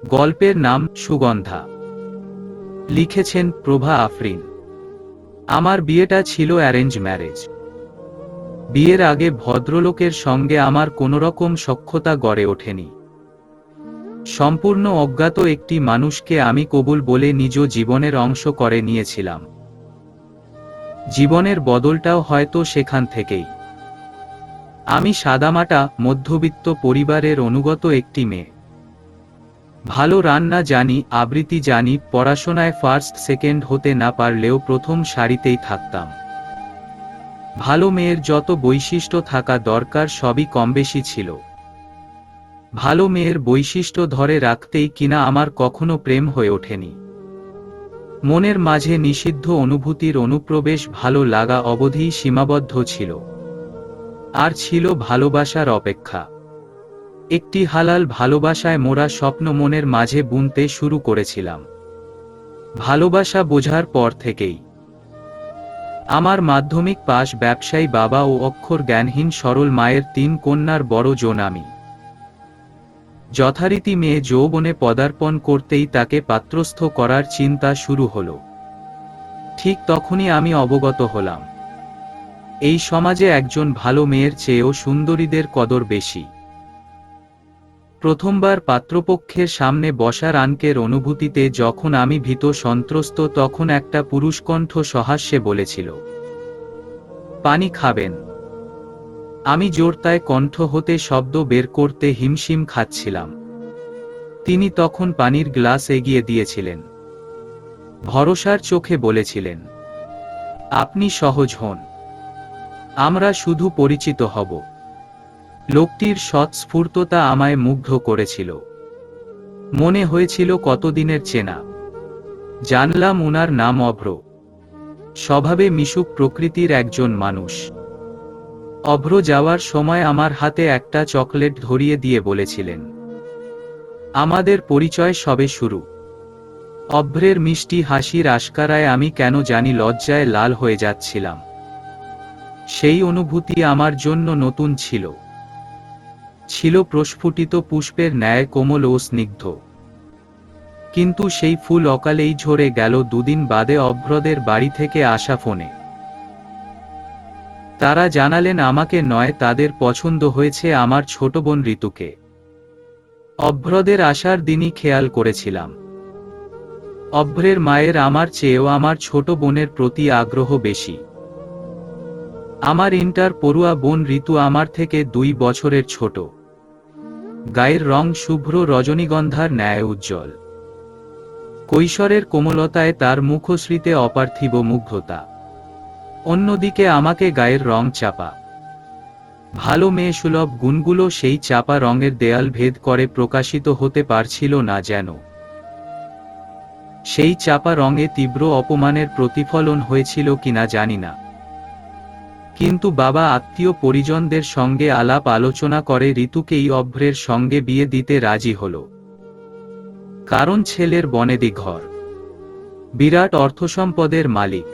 গল্পের নাম সুগন্ধা। লিখেছেন প্রভা আফরিন। আমার বিয়েটা ছিল অ্যারেঞ্জ ম্যারেজ। বিয়ের আগে ভদ্রলোকের সঙ্গে আমার কোনোরকম সখ্যতা গড়ে ওঠেনি। সম্পূর্ণ অজ্ঞাত একটি মানুষকে আমি কবুল বলে নিজ জীবনের অংশ করে নিয়েছিলাম। জীবনের বদলটাও হয়তো সেখান থেকেই। আমি সাদামাটা মধ্যবিত্ত পরিবারের অনুগত একটি মেয়ে। ভালো রান্না জানি, আবৃত্তি জানি, পড়াশোনায় ফার্স্ট সেকেন্ড হতে না পারলেও প্রথম সারিতেই থাকতাম। ভালো মেয়ের যত বৈশিষ্ট্য থাকা দরকার সবই কমবেশি ছিল। ভালো মেয়ের বৈশিষ্ট্য ধরে রাখতেই কিনা আমার কখনো প্রেম হয়ে ওঠেনি। মনের মাঝে নিষিদ্ধ অনুভূতির অনুপ্রবেশ ভালো লাগা অবধিই সীমাবদ্ধ ছিল। আর ছিল ভালোবাসার অপেক্ষা। একটি হালাল ভালোবাসায় মোরা স্বপ্ন মনের মাঝে বুনতে শুরু করেছিলাম। ভালোবাসা বোঝার পর থেকেই। আমার মাধ্যমিক পাশ ব্যবসায়ী বাবা ও অক্ষর জ্ঞানহীন সরল মায়ের ৩ কন্যার বড় জন আমি। যথারীতি মেয়ে যৌবনে পদার্পণ করতেই তাকে পাত্রস্থ করার চিন্তা শুরু হল। ঠিক তখনই আমি অবগত হলাম, এই সমাজে একজন ভালো মেয়ের চেয়েও সুন্দরীদের কদর বেশি। প্রথমবার পাত্রপক্ষের সামনে বসার আনকের অনুভূতিতে যখন আমি ভীত সন্ত্রস্ত, তখন একটা পুরুষকণ্ঠ সহাস্যে বলেছিল, পানি খাবেন? আমি জোরতায় কণ্ঠ হতে শব্দ বের করতে হিমশিম খাচ্ছিলাম। তিনি তখন পানির গ্লাস এগিয়ে দিয়েছিলেন। ভরসার চোখে বলেছিলেন, আপনি সহজ হন, আমরা শুধু পরিচিত হব। লোকটির স্বতঃস্ফূর্ততা আমায় মুগ্ধ করেছিল। মনে হয়েছিল কতদিনের চেনা। জানলাম উনার নাম অভ্র। স্বভাবে মিশুক প্রকৃতির একজন মানুষ। অভ্র যাওয়ার সময় আমার হাতে একটা চকলেট ধরিয়ে দিয়ে বলেছিলেন, আমাদের পরিচয় সবে শুরু। অভ্রের মিষ্টি হাসির আশকারায় আমি কেন জানি লজ্জায় লাল হয়ে যাচ্ছিলাম। সেই অনুভূতি আমার জন্য নতুন ছিল। ছিল প্রস্ফুটিত পুষ্পের ন্যায় কোমল ও স্নিগ্ধ। কিন্তু সেই ফুল অকালেই ঝরে গেল 2 দিন বাদে অভ্রদের বাড়ি থেকে আসা ফোনে। তারা জানালেন আমাকে নয়, তাদের পছন্দ হয়েছে আমার ছোট বোন ঋতুকে। অভ্রদের আসার দিনই খেয়াল করেছিলাম, অভ্রের মায়ের আমার চেয়েও আমার ছোট বোনের প্রতি আগ্রহ বেশি। আমার ইন্টার পড়ুয়া বোন ঋতু আমার থেকে 2 বছরের ছোট। গায়ের রং শুভ্র রজনীগন্ধার ন্যায় উজ্জ্বল। কৈশোরের কোমলতায় তার মুখশ্রীতে অপার্থিব মুগ্ধতা। অন্যদিকে আমাকে গায়ের রং চাপা। ভালো মেয়ে সুলভ গুণগুলো সেই চাপা রঙের দেয়াল ভেদ করে প্রকাশিত হতে পারছিল না যেন। সেই চাপা রঙে তীব্র অপমানের প্রতিফলন হয়েছিল কিনা জানি না। কিন্তু বাবা আত্মীয় পরিজনদের সঙ্গে আলাপ আলোচনা করে ঋতুকেই অভ্রের সঙ্গে বিয়ে দিতে রাজি হল। কারণ ছেলের বনেদি ঘর, বিরাট অর্থসম্পদের মালিক,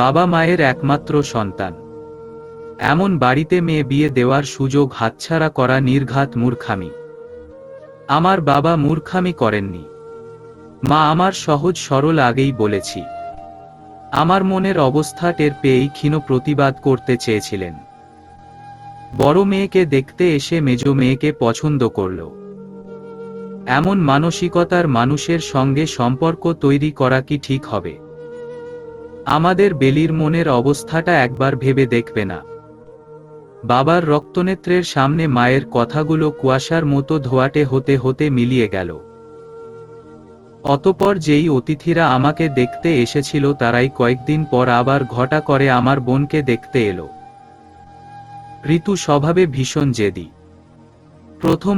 বাবা মায়ের একমাত্র সন্তান। এমন বাড়িতে মেয়ে বিয়ে দেওয়ার সুযোগ হাতছাড়া করা নির্ঘাত মূর্খামি। আমার বাবা মূর্খামি করেননি। মা আমার সহজ সরল আগেই বলেছি। আমার মনের অবস্থা টের পেয়েই ক্ষীণ প্রতিবাদ করতে চেয়েছিলেন। বড় মেয়েকে দেখতে এসে মেজ মেয়েকে পছন্দ করল। এমন মানসিকতার মানুষের সঙ্গে সম্পর্ক তৈরি করা কি ঠিক হবে? আমাদের বেলির মনের অবস্থাটা একবার ভেবে দেখবে না? বাবার রক্তনেত্রের সামনে মায়ের কথাগুলো কুয়াশার মতো ধোঁয়াটে হতে হতে মিলিয়ে গেল। অতঃপর যেই অতিথিরা আমাকে দেখতে এসেছিল তারাই কয়েকদিন পর আবার ঘটা করে আমার বোনকে দেখতে এলো। ঋতু স্বভাবে ভীষণ জেদি।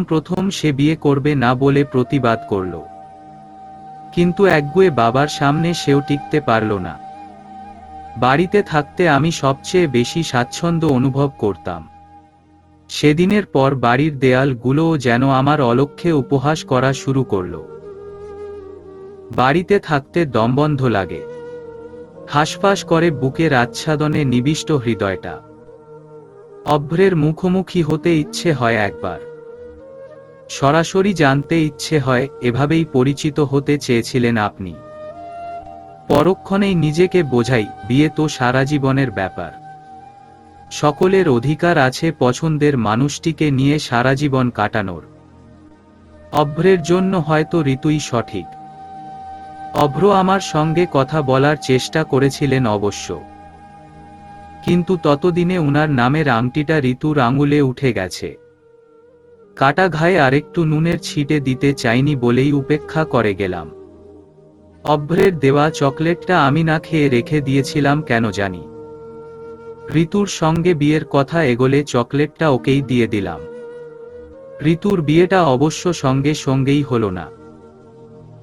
প্রথম সে বিয়ে করবে না বলে প্রতিবাদ করল। কিন্তু একগুঁয়ে বাবার সামনে সেও টিকতে পারল না। বাড়িতে থাকতে আমি সবচেয়ে বেশি স্বাচ্ছন্দ্য অনুভব করতাম। সেদিনের পর বাড়ির দেয়ালগুলোও যেন আমার অলক্ষ্যে উপহাস করা শুরু করল। বাড়িতে থাকতে দমবন্ধ লাগে। হাঁসফাঁস করে বুকের আচ্ছাদনে নিবিষ্ট হৃদয়টা। অভ্রের মুখোমুখি হতে ইচ্ছে হয় একবার। সরাসরি জানতে ইচ্ছে হয়, এভাবেই পরিচিত হতে চেয়েছিলেন আপনি? পরক্ষণেই নিজেকে বোঝাই, বিয়ে তো সারা জীবনের ব্যাপার। সকলের অধিকার আছে পছন্দের মানুষটিকে নিয়ে সারা জীবন কাটানোর। অভ্রের জন্য হয়তো ঋতুই সঠিক। অভ্র আমার সঙ্গে কথা বলার চেষ্টা করেছিলেন অবশ্য, কিন্তু ততদিনে উনার নামের আংটিটা ঋতুর আঙুলে উঠে গেছে। কাটা ঘায়ে আরেকটু নুনের ছিটে দিতে চাইনি বলেই উপেক্ষা করে গেলাম। অভ্রের দেওয়া চকলেটটা আমি না খেয়ে রেখে দিয়েছিলাম কেন জানি। ঋতুর সঙ্গে বিয়ের কথা এগোলে চকলেটটা ওকেই দিয়ে দিলাম। ঋতুর বিয়েটা অবশ্য সঙ্গে সঙ্গেই হলো না।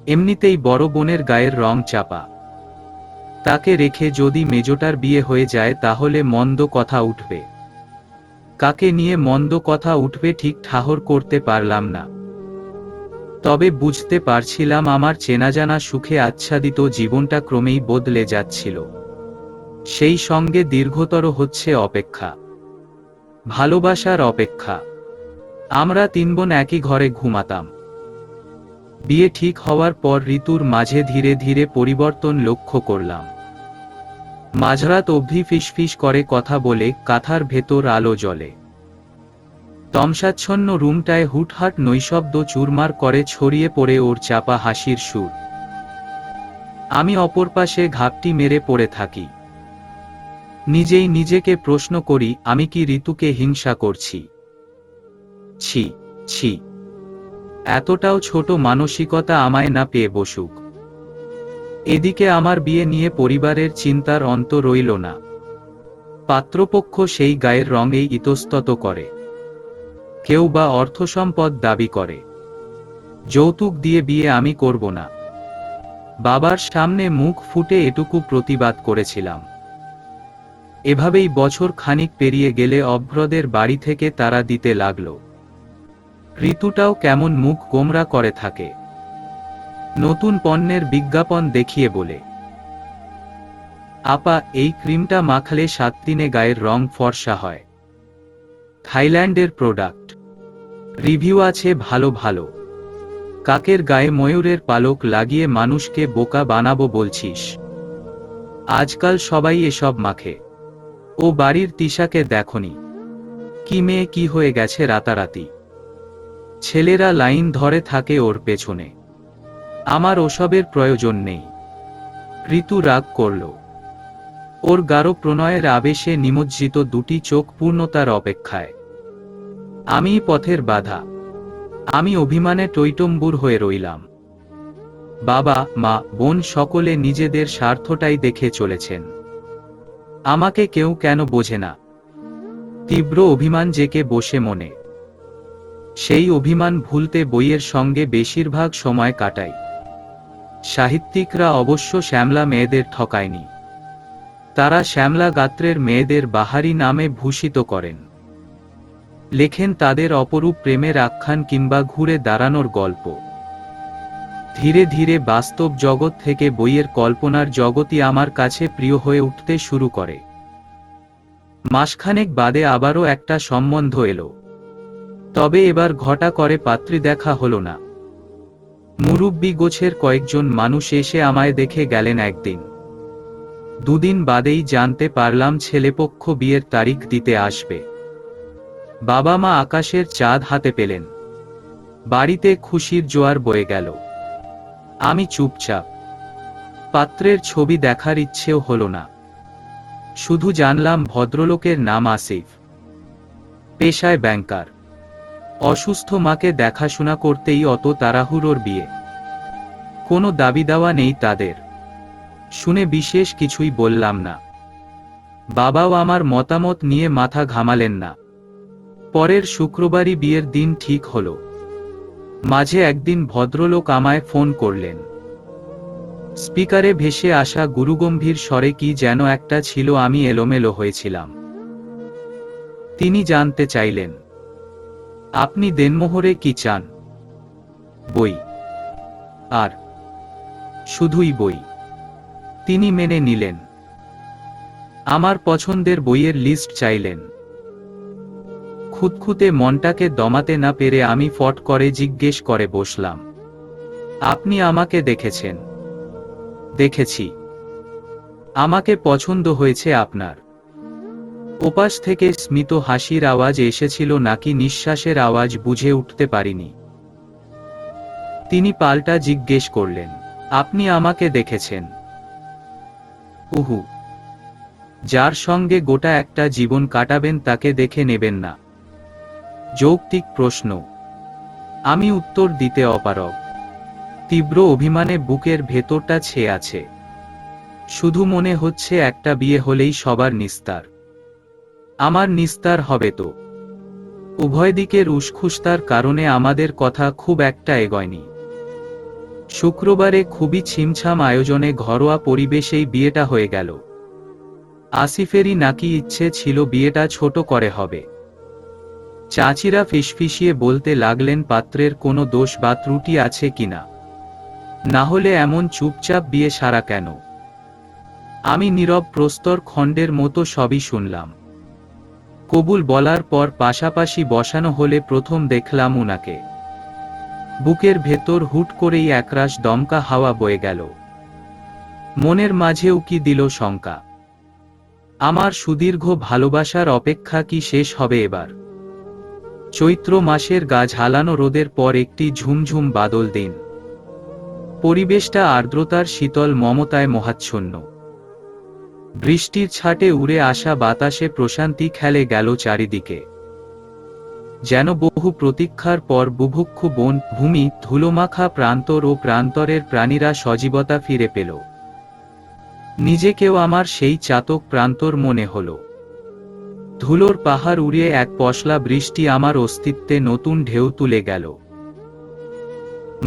এমনিতেই বড় বোনের গায়ের রং চাপা। তাকে রেখে যদি মেজোটার বিয়ে হয়ে যায় তাহলে মন্দ কথা উঠবে। কাকে নিয়ে মন্দ কথা উঠবে ঠিক ঠাহর করতে পারলাম না। তবে বুঝতে পারছিলাম আমার চেনাজানা সুখে আচ্ছাদিত জীবনটা ক্রমেই বদলে যাচ্ছিল। সেই সঙ্গে দীর্ঘতর হচ্ছে অপেক্ষা, ভালোবাসার অপেক্ষা। আমরা তিন বোন একই ঘরে ঘুমাতাম। বিয়ে ঠিক হওয়ার পর ঋতুর মাঝে ধীরে ধীরে পরিবর্তন লক্ষ্য করলাম। মাঝরাত অবধি ফিসফিস করে কথা বলে, কাঁথার ভেতর আলো জ্বলে। তমসাচ্ছন্ন রুমটায় হুটহাট নৈশব্দ চুরমার করে ছড়িয়ে পড়ে ওর চাপা হাসির সুর। আমি অপর পাশে ঘাপটি মেরে পড়ে থাকি। নিজেই নিজেকে প্রশ্ন করি, আমি কি ঋতুকে হিংসা করছি? ছি ছি, এতটাও ছোট মানসিকতা আমায় না পেয়ে বসুক। এদিকে আমার বিয়ে নিয়ে পরিবারের চিন্তার অন্ত রইল না। পাত্রপক্ষ সেই গায়ের রঙেই ইতস্তত করে। কেউ বা অর্থসম্পদ দাবি করে। যৌতুক দিয়ে বিয়ে আমি করব না। বাবার সামনে মুখ ফুটে এটুকু প্রতিবাদ করেছিলাম। এভাবেই বছর খানিক পেরিয়ে গেলে অভ্রদের বাড়ি থেকে তারা দিতে লাগল। ঋতুটাও কেমন মুখ গোমরা করে থাকে, নতুন পণ্যের বিজ্ঞাপন দেখিয়ে বলে, আপা এই ক্রিমটা মাখলে 7 দিনে গায়ের রং ফর্সা হয়। থাইল্যান্ডের প্রোডাক্ট, রিভিউ আছে ভালো ভালো। কাকের গায়ে ময়ূরের পালক লাগিয়ে মানুষকে বোকা বানাবো বলছিস? আজকাল সবাই এসব মাখে। ও বাড়ির তিশাকে দেখনি? কি মেয়ে কি হয়ে গেছে রাতারাতি। ছেলেরা লাইন ধরে থাকে ওর পেছনে। আমার ওসবের প্রয়োজন নেই। ঋতু রাগ করল। ওর গাঢ় প্রণয়ের আবেশে নিমজ্জিত দুটি চোখ পূর্ণতার অপেক্ষায়। আমি পথের বাধা। আমি অভিমানে টইটম্বুর হয়ে রইলাম। বাবা মা বোন সকলে নিজেদের স্বার্থটাই দেখে চলেছেন। আমাকে কেউ কেন বোঝে না। তীব্র অভিমান জেকে বসে মনে। সেই অভিমান ভুলতে বইয়ের সঙ্গে বেশিরভাগ সময় কাটাই। সাহিত্যিকরা অবশ্য শ্যামলা মেয়েদের ঠকায়নি। তারা শ্যামলা গাত্রের মেয়েদের বাহারি নামে ভূষিত করেন। লেখেন তাদের অপরূপ প্রেমের আখ্যান কিংবা ঘুরে দাঁড়ানোর গল্প। ধীরে ধীরে বাস্তব জগৎ থেকে বইয়ের কল্পনার জগতই আমার কাছে প্রিয় হয়ে উঠতে শুরু করে। মাসখানেক বাদে আবারও একটা সম্বন্ধ এলো। তবে এবার ঘটা করে পাত্রী দেখা হলো না। মুরুব্বি গোছের কয়েকজন মানুষ এসে আমায় দেখে গেলেন একদিন। দুদিন বাদেই জানতে পারলাম ছেলেপক্ষ বিয়ের তারিখ দিতে আসবে। বাবা মা আকাশের চাঁদ হাতে পেলেন। বাড়িতে খুশির জোয়ার বয়ে গেল। আমি চুপচাপ। পাত্রের ছবি দেখার ইচ্ছেও হলো না। শুধু জানলাম ভদ্রলোকের নাম আসিফ, পেশায় ব্যাংকার। অসুস্থ মাকে দেখাশোনা করতেই অত তাড়াহুড়োর বিয়ে। কোনো দাবি দাওয়া নেই তাদের। শুনে বিশেষ কিছুই বললাম না। বাবাও আমার মতামত নিয়ে মাথা ঘামালেন না। পরের শুক্রবারই বিয়ের দিন ঠিক হলো। মাঝে একদিন ভদ্রলোক আমায় ফোন করলেন। স্পিকারে ভেসে আসা গুরুগম্ভীর স্বরে কি যেন একটা ছিল, আমি এলোমেলো হয়েছিলাম। তিনি জানতে চাইলেন, আপনি দেনমোহরে কি চান? বই। আর শুধুই বই। তিনি মেনে নিলেন। আমার পছন্দের বইয়ের লিস্ট চাইলেন। খুঁতখুঁতে মনটাকে দমাতে না পেরে আমি ফট করে জিজ্ঞেস করে বসলাম, আপনি আমাকে দেখেছেন? দেখেছি। আমাকে পছন্দ হয়েছে আপনার। ওপাশ থেকে স্মিত হাসির আওয়াজ এসেছিল নাকি নিঃশ্বাসের আওয়াজ বুঝে উঠতে পারিনি। তিনি পাল্টা জিজ্ঞেস করলেন, আপনি আমাকে দেখেছেন? উহু। যার সঙ্গে গোটা একটা জীবন কাটাবেন তাকে দেখে নেবেন না? যৌক্তিক প্রশ্ন। আমি উত্তর দিতে অপারগ। তীব্র অভিমানে বুকের ভেতরটা ছেয়ে আছে। শুধু মনে হচ্ছে একটা বিয়ে হলেই সবার নিস্তার। আমার নিস্তার হবে তো? উভয় দিকের উসখুস্তার কারণে আমাদের কথা খুব একটা এগোয়নি। শুক্রবারে খুবই ছিমছাম আয়োজনে ঘরোয়া পরিবেশেই বিয়েটা হয়ে গেল। আসিফেরই নাকি ইচ্ছে ছিল বিয়েটা ছোট করে হবে। চাচিরা ফিসফিসিয়ে বলতে লাগলেন পাত্রের কোনো দোষ বা ত্রুটি আছে কিনা, না হলে এমন চুপচাপ বিয়ে সারা কেন। আমি নীরব প্রস্তর খণ্ডের মতো সবই শুনলাম। কবুল বলার পর পাশাপাশি বসানো হলে প্রথম দেখলাম উনাকে। বুকের ভেতর হুট করেই একরাশ দমকা হাওয়া বয়ে গেল। মনের মাঝেও কি দিল শঙ্কা, আমার সুদীর্ঘ ভালোবাসার অপেক্ষা কি শেষ হবে এবার? চৈত্র মাসের গা ঝালানো রোদের পর একটি ঝুমঝুম বাদল দিন। পরিবেশটা আর্দ্রতার শীতল মমতায় মোহাচ্ছন্ন। বৃষ্টির ছাটে উড়ে আসা বাতাসে প্রশান্তি খেলে গেল চারিদিকে। যেন বহু প্রতীক্ষার পর বুভুক্ষু বন ভূমি ধুলোমাখা প্রান্তর ও প্রান্তরের প্রাণীরা সজীবতা ফিরে পেল। নিজেকেও আমার সেই চাতক প্রান্তর মনে হল। ধুলোর পাহাড় উড়িয়ে এক পশলা বৃষ্টি আমার অস্তিত্বে নতুন ঢেউ তুলে গেল।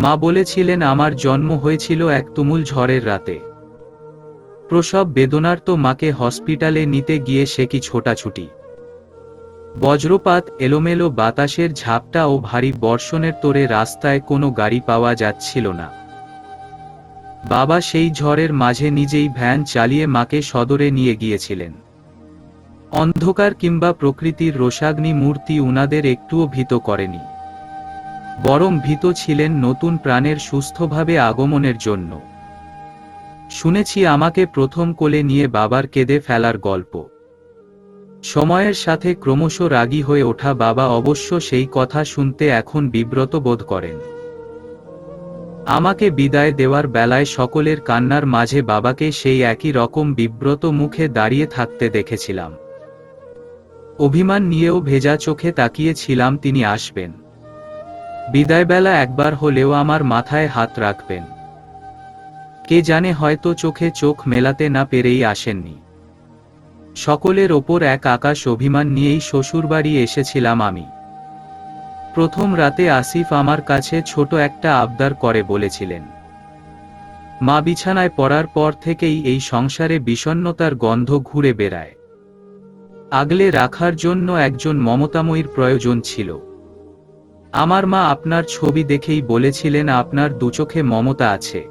মা বলেছিলেন আমার জন্ম হয়েছিল এক তুমুল ঝড়ের রাতে। প্রসব বেদনার্ত মাকে হসপিটালে নিতে গিয়ে সে কি ছোটাছুটি! বজ্রপাত, এলোমেলো বাতাসের ঝাপটা ও ভারী বর্ষণের তোড়ে রাস্তায় কোনো গাড়ি পাওয়া যাচ্ছিল না। বাবা সেই ঝড়ের মাঝে নিজেই ভ্যান চালিয়ে মাকে সদরে নিয়ে গিয়েছিলেন। অন্ধকার কিংবা প্রকৃতির রোষাগ্নি মূর্তি উনাদের একটুও ভীত করেনি, বরং ভীত ছিলেন নতুন প্রাণের সুস্থভাবে আগমনের জন্য। শুনেছি আমাকে প্রথম কোলে নিয়ে বাবার কেঁদে ফেলার গল্প। সময়ের সাথে ক্রমশ রাগী হয়ে ওঠা বাবা অবশ্য সেই কথা শুনতে এখন বিব্রত বোধ করেন। আমাকে বিদায় দেওয়ার বেলায় সকলের কান্নার মাঝে বাবাকে সেই একই রকম বিব্রত মুখে দাঁড়িয়ে থাকতে দেখেছিলাম। অভিমান নিয়েও ভেজা চোখে তাকিয়েছিলাম তিনি আসবেন, বিদায়বেলা একবার হলেও আমার মাথায় হাত রাখবেন। কে জানে হয়তো চোখে চোখ মেলাতে না পেরেই আসেননি। সকলের ওপর এক আকাশ অভিমান নিয়েই শ্বশুরবাড়ি এসেছিলাম আমি। প্রথম রাতে আসিফ আমার কাছে ছোট একটা আবদার করে বলেছিলেন, মা বিছানায় পড়ার পর থেকেই এই সংসারে বিষণ্ণতার গন্ধ ঘুরে বেড়ায়। আগলে রাখার জন্য একজন মমতাময়ীর প্রয়োজন ছিল। আমার মা আপনার ছবি দেখেই বলেছিলেন আপনার দুচোখে মমতা আছে,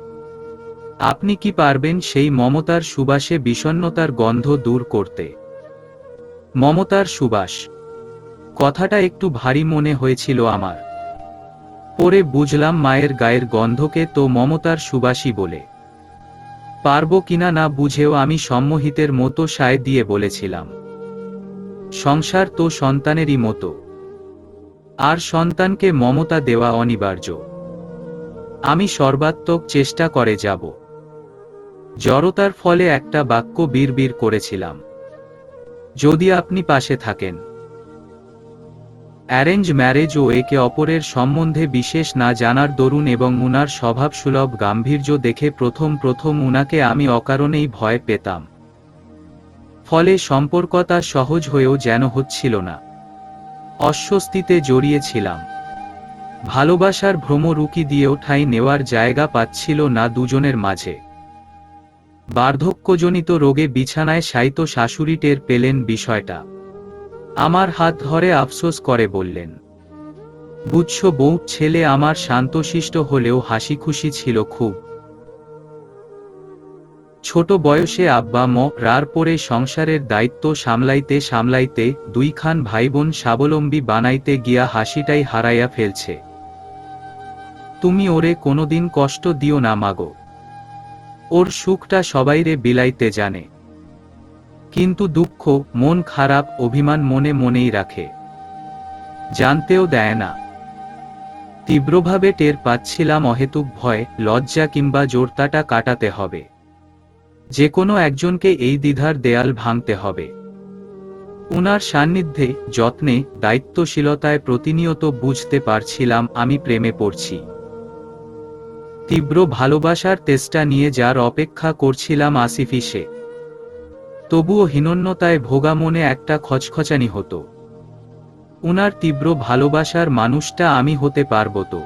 আপনি কি পারবেন সেই মমতার সুবাসে বিষণ্ণতার গন্ধ দূর করতে? মমতার সুবাস কথাটা একটু ভারী মনে হয়েছিল আমার। পরে বুঝলাম মায়ের গায়ের গন্ধকে তো মমতার সুবাসই বলে। পারবো কিনা না বুঝেও আমি সম্মোহিতের মতো সায় দিয়ে বলেছিলাম, সংসার তো সন্তানেরই মতো, আর সন্তানকে মমতা দেওয়া অনিবার্য। আমি সর্বাত্মক চেষ্টা করে যাব। জড়তার ফলে একটা বাক্য বিড়বিড় করেছিলাম, যদি আপনি পাশে থাকেন। অ্যারেঞ্জ ম্যারেজ ও একে অপরের সম্বন্ধে বিশেষ না জানার দরুন এবং উনার স্বভাবসুলভ গাম্ভীর্য দেখে প্রথম প্রথম উনাকে আমি অকারণেই ভয় পেতাম। ফলে সম্পর্কটা সহজ হয়েও যেন হচ্ছিল না। অস্বস্তিতে জড়িয়েছিলাম। ভালোবাসার ভ্রমর উকি দিয়েও ঠাঁই নেওয়ার জায়গা পাচ্ছিল না দুজনের মাঝে। বার্ধক্যজনিত রোগে বিছানায় শায়িত শাশুড়ি টের পেলেন বিষয়টা। আমার হাত ধরে আফসোস করে বললেন, বুঝছ বউ, ছেলে আমার শান্তশিষ্ট হলেও হাসিখুশি ছিল খুব। ছোট বয়সে আব্বা রার পরে সংসারের দায়িত্ব সামলাইতে সামলাইতে দুইখান ভাইবোন স্বাবলম্বী বানাইতে গিয়া হাসিটাই হারাইয়া ফেলছে। তুমি ওরে কোনোদিন কষ্ট দিও না মাগো, ওর সুখটা সবাইরে বিলাইতে জানে, কিন্তু দুঃখ, মন খারাপ, অভিমান মনে মনেই রাখে, জানতেও দেয় না। তীব্রভাবে টের পাচ্ছিলাম অহেতুক ভয়, লজ্জা কিংবা জোরতাটা কাটাতে হবে, যে কোনো একজনকে এই দ্বিধার দেয়াল ভাঙতে হবে। উনার সান্নিধ্যে, যত্নে, দায়িত্বশীলতায় প্রতিনিয়ত বুঝতে পারছিলাম আমি প্রেমে পড়ছি। তীব্র ভালোবাসার তেষ্টা নিয়ে যার অপেক্ষা করছিলাম আসিফই সে। তবুও হীনন্যতায় ভোগা মনে একটা খচখচানি হতো, উনার তীব্র ভালোবাসার মানুষটা আমি হতে পারব তো?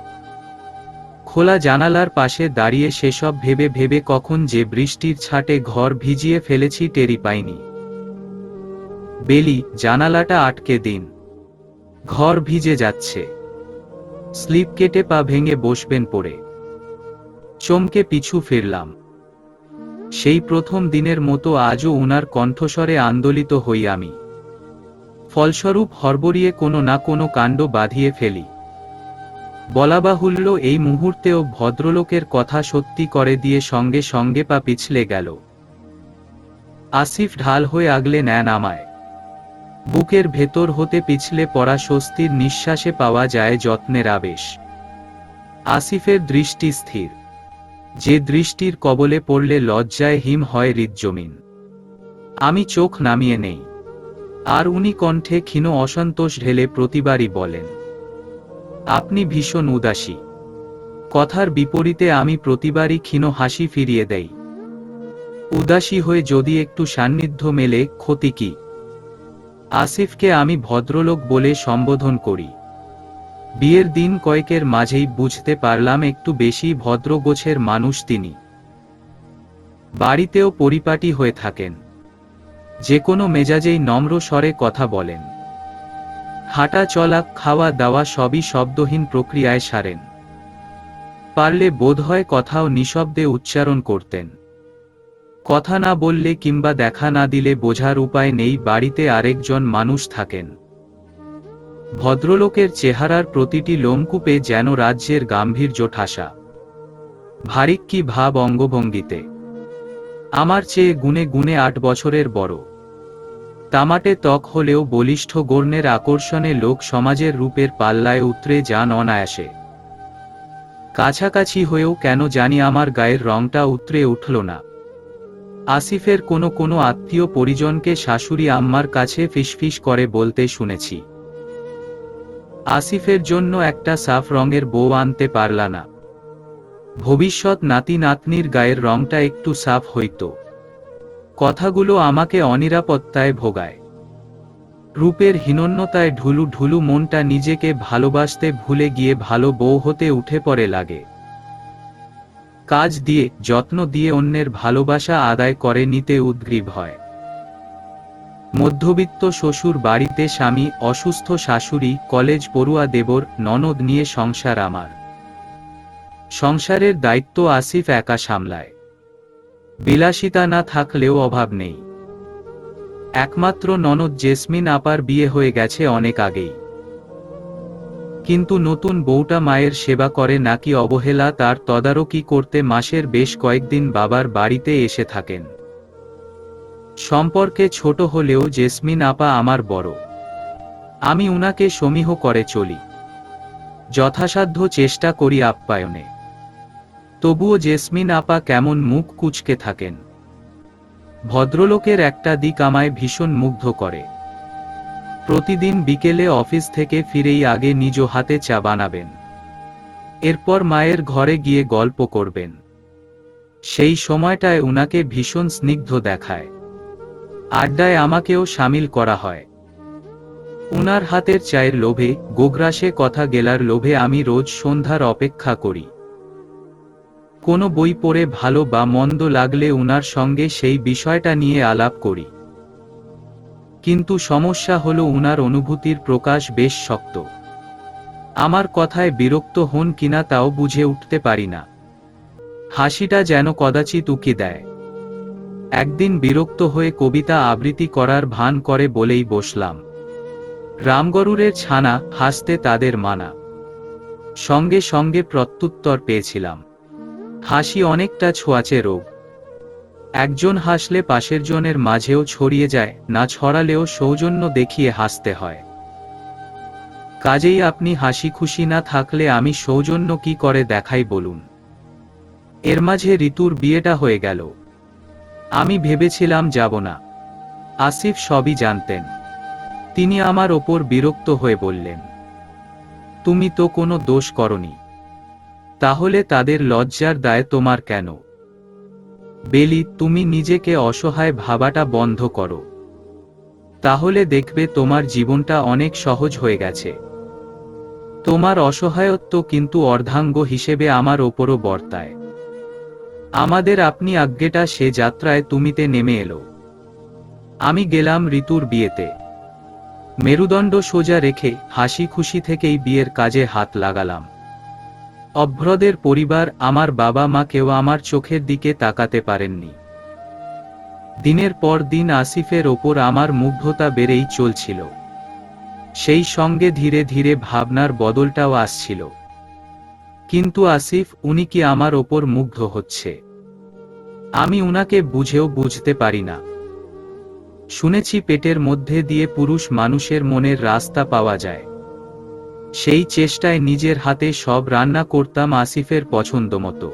খোলা জানালার পাশে দাঁড়িয়ে সেসব ভেবে ভেবে কখন যে বৃষ্টির ছাটে ঘর ভিজিয়ে ফেলেছি টেরি পাইনি। বেলি, জানালাটা আটকে দিন, ঘর ভিজে যাচ্ছে। স্লিপ কেটে পা ভেঙে বসবেন পড়ে। চমকে পিছু ফিরলাম। সেই প্রথম দিনের মতো আজও উনার কণ্ঠস্বরে আন্দোলিত হই আমি। ফলস্বরূপ হরবরিয়ে কোনো না কোনো কাণ্ড বাঁধিয়ে ফেলি। বলাবাহুল্য এই মুহূর্তেও ভদ্রলোকের কথা সত্যি করে দিয়ে সঙ্গে সঙ্গে পা পিছলে গেল। আসিফ ঢাল হয়ে আগলে নেন আমায়। বুকের ভেতর হতে পিছলে পড়া স্বস্তির নিঃশ্বাসে পাওয়া যায় যত্নের আবেশ। আসিফের দৃষ্টি স্থির, যে দৃষ্টির কবলে পড়লে লজ্জায় হিম হয় হৃদজমিন। আমি চোখ নামিয়ে নেই, আর উনি কণ্ঠে ক্ষীণ অসন্তোষ ঢেলে প্রতিবারই বলেন, আপনি ভীষণ উদাসী। কথার বিপরীতে আমি প্রতিবারই ক্ষীণ হাসি ফিরিয়ে দেই। উদাসী হয়ে যদি একটু সান্নিধ্য মেলে ক্ষতি কি? আসিফকে আমি ভদ্রলোক বলে সম্বোধন করি। বিয়ের দিন কয়েকের মাঝেই বুঝতে পারলাম একটু বেশি ভদ্রগোছের মানুষ তিনি। বাড়িতেও পরিপাটি হয়ে থাকেন, যে কোনো মেজাজেই নম্র স্বরে কথা বলেন। হাঁটা চলা, খাওয়া দাওয়া সবই শব্দহীন প্রক্রিয়ায় সারেন। পারলে বোধহয় কথাও নিঃশব্দে উচ্চারণ করতেন। কথা না বললে কিংবা দেখা না দিলে বোঝার উপায় নেই বাড়িতে আরেকজন মানুষ থাকেন। ভদ্রলোকের চেহারার প্রতিটি লোমকূপে যেন রাজ্যের গাম্ভীর্য ঠাসা। ভারিক্কি ভাব অঙ্গভঙ্গিতে। আমার চেয়ে গুণে গুণে 8 বছরের বড়। তামাটে ত্বক হলেও বলিষ্ঠ গর্ণের আকর্ষণে লোক সমাজের রূপের পাল্লায় উতরে যান অনায়াসে। কাছাকাছি হয়েও কেন জানি আমার গায়ের রংটা উতরে উঠল না। আসিফের কোনো কোনো আত্মীয় পরিজনকে শাশুড়ি আম্মার কাছে ফিসফিস করে বলতে শুনেছি, আসিফের জন্য একটা সাফ রঙের বউ আনতে পারলা না? ভবিষ্যৎ নাতি নাতনির গায়ের রংটা একটু সাফ হইতো। কথাগুলো আমাকে অনিরাপত্তায় ভোগায়। রূপের হীনন্যতায় ঢুলু ঢুলু মনটা নিজেকে ভালোবাসতে ভুলে গিয়ে ভালো বউ হতে উঠে পড়ে লাগে। কাজ দিয়ে, যত্ন দিয়ে অন্যের ভালোবাসা আদায় করে নিতে উদ্গ্রীব হয়। মধ্যবিত্ত শ্বশুর বাড়িতে স্বামী, অসুস্থ শাশুড়ি, কলেজ পড়ুয়া দেবর, ননদ নিয়ে সংসার আমার। সংসারের দায়িত্ব আসিফ একা সামলায়। বিলাসিতা না থাকলেও অভাব নেই। একমাত্র ননদ জেসমিন আপার বিয়ে হয়ে গেছে অনেক আগেই। কিন্তু নতুন বউটা মায়ের সেবা করে নাকি অবহেলা তার তদারকি করতে মাসের বেশ কয়েকদিন বাবার বাড়িতে এসে থাকেন। সম্পর্কে ছোট হলেও জেসমিন আপা আমার বড়। আমি উনাকে সমীহ করে চলি, যথাসাধ্য চেষ্টা করি আপ্যায়নে। তবুও জেসমিন আপা কেমন মুখ কুঁচকে থাকেন। ভদ্রলোকের একটা দিক আমায় ভীষণ মুগ্ধ করে। প্রতিদিন বিকেলে অফিস থেকে ফিরেই আগে নিজ হাতে চা বানাবেন, এরপর মায়ের ঘরে গিয়ে গল্প করবেন। সেই সময়টায় উনাকে ভীষণ স্নিগ্ধ দেখায়। আড্ডায় আমাকেও সামিল করা হয়। উনার হাতের চায়ের লোভে, গোগ্রাসে কথা গেলার লোভে আমি রোজ সন্ধ্যার অপেক্ষা করি। কোনো বই পড়ে ভালো বা মন্দ লাগলে উনার সঙ্গে সেই বিষয়টা নিয়ে আলাপ করি। কিন্তু সমস্যা হলো উনার অনুভূতির প্রকাশ বেশ শক্ত। আমার কথায় বিরক্ত হন কিনা তাও বুঝে উঠতে পারি না। হাসিটা যেন কদাচিৎ উকি দেয়। একদিন বিরক্ত হয়ে কবিতা আবৃত্তি করার ভান করে বলেই বসলাম। রামগরুরের ছানা, হাসতে তাদের মানা। সঙ্গে সঙ্গে প্রত্যুত্তর পেয়েছিলাম, হাসি অনেকটা ছোঁয়াচে রোগ। একজন হাসলে পাশের জনের মাঝেও ছড়িয়ে যায়, না ছড়ালেও সৌজন্য দেখিয়ে হাসতে হয়। কাজেই আপনি হাসি খুশি না থাকলে আমি সৌজন্য কি করে দেখাই বলুন। এর মাঝে ঋতুর বিয়েটা হয়ে গেল। আমি ভেবেছিলাম যাব না। আসিফ সবই জানতেন। তিনি আমার ওপর বিরক্ত হয়ে বললেন, তুমি তো কোনো দোষ করনি, তাহলে তাদের লজ্জার দায় তোমার কেন? বেলি, তুমি নিজেকে অসহায় ভাবাটা বন্ধ করো, তাহলে দেখবে তোমার জীবনটা অনেক সহজ হয়ে গেছে। তোমার অসহায়ত্ব কিন্তু অর্ধাঙ্গ হিসেবে আমার ওপরও বর্তায়। আমাদের আপনি আজ্ঞেটা সে যাত্রায় তুমিতে নেমে এলো। আমি গেলাম ঋতুর বিয়েতে। মেরুদণ্ড সোজা রেখে হাসি খুশি থেকেই বিয়ের কাজে হাত লাগালাম। অভ্রদের পরিবার, আমার বাবা মা কেউ আমার চোখের দিকে তাকাতে পারেননি। দিনের পর দিন আসিফের ওপর আমার মুগ্ধতা বেড়েই চলছিল। সেই সঙ্গে ধীরে ধীরে ভাবনার বদলটাও আসছিল। কিন্তু আসিফ, উনি কি আমার ওপর মুগ্ধ হচ্ছে? আমি উনাকে বুঝেও বুঝতে পারি না। শুনেছি পেটের মধ্যে দিয়ে পুরুষ মানুষের মনের রাস্তা পাওয়া যায়। সেই চেষ্টায় নিজের হাতে সব রান্না করতাম আসিফের পছন্দ মতো।